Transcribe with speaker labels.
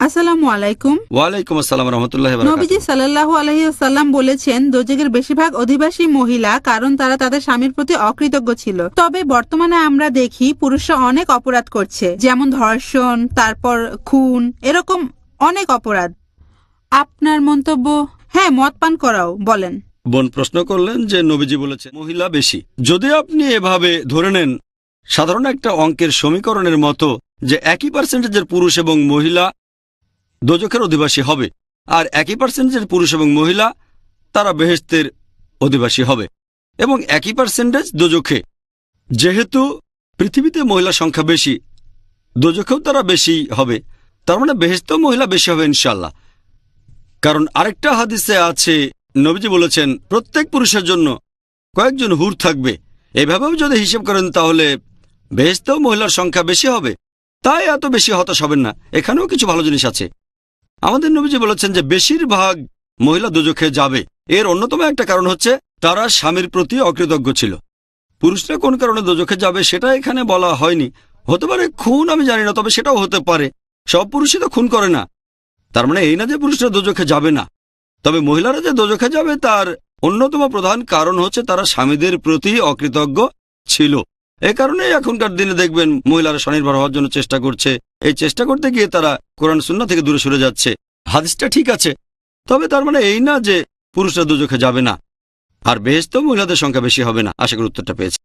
Speaker 1: আসসালামু আলাইকুম।
Speaker 2: ওয়ালাইকুম আসসালাম রহমতুল্লাহি ওয়া বারাকাতুহু।
Speaker 1: নবীজি সাল্লাল্লাহু আলাইহি ওয়াসাল্লাম বলেছেন দোজখের বেশিরভাগ অধিবাসী মহিলা, কারণ তারা তাদের স্বামীর প্রতি অকৃতজ্ঞ ছিল। তবে বর্তমানে আমরা দেখি পুরুষরা অনেক অপরাধ করছে, যেমন ধর্ষণ, তারপর খুন, এরকম অনেক অপরাধ। আপনার মন্তব্য? হ্যাঁ, মদ পান করাও বলেন।
Speaker 2: বোন প্রশ্ন করলেন যে নবীজি বলেছেন মহিলা বেশি। যদি আপনি এভাবে ধরে নেন সাধারণ একটা অঙ্কের সমীকরণের মতো যে একই পার্সেন্টেজের পুরুষ এবং মহিলা দোজখের অধিবাসী হবে, আর একই পার্সেন্টেজের পুরুষ এবং মহিলা তারা বেহেশতের অধিবাসী হবে, এবং একই পার্সেন্টেজ দোজখে। যেহেতু পৃথিবীতে মহিলা সংখ্যা বেশি, দোজখেও তারা বেশি হবে, তার মানে বেহেশতেও মহিলা বেশি হবে ইনশাল্লাহ। কারণ আরেকটা হাদিসে আছে নবীজি বলেছেন প্রত্যেক পুরুষের জন্য কয়েকজন হুর থাকবে। এভাবেও যদি হিসেব করেন তাহলে বেহেশতেও মহিলার সংখ্যা বেশি হবে। তাই এত বেশি হতাশ হবেন না, এখানেও কিছু ভালো জিনিস আছে। আমাদের নবীজি বলেছেন যে বেশিরভাগ মহিলা দোজখে যাবে। এর অন্যতম একটা কারণ হচ্ছে তারা স্বামীর প্রতি অকৃতজ্ঞ ছিল। পুরুষরা কোন কারণে দোজখে যাবে সেটা এখানে বলা হয়নি। হতে পারে খুন, আমি জানি না, তবে সেটাও হতে পারে। সব পুরুষই তো খুন করে না, তার মানে এই না যে পুরুষরা দোজখে যাবে না। তবে মহিলারা যে দোজখে যাবে তার অন্যতম প্রধান কারণ হচ্ছে তারা স্বামীদের প্রতি অকৃতজ্ঞ ছিল। এই কারণে এখনকার দিনে দেখবেন মহিলারা স্বনির্ভর হওয়ার জন্য চেষ্টা করছে। এই চেষ্টা করতে গিয়ে তারা কোরআন সুন্নাহ থেকে দূরে সরে যাচ্ছে। হাদিসটা ঠিক আছে, তবে তার মানে এই না যে পুরুষরা দোজখে যাবে না। আর বেহেশতেও মহিলাদের সংখ্যা বেশি হবে না। আশা করি উত্তরটা পেয়েছে।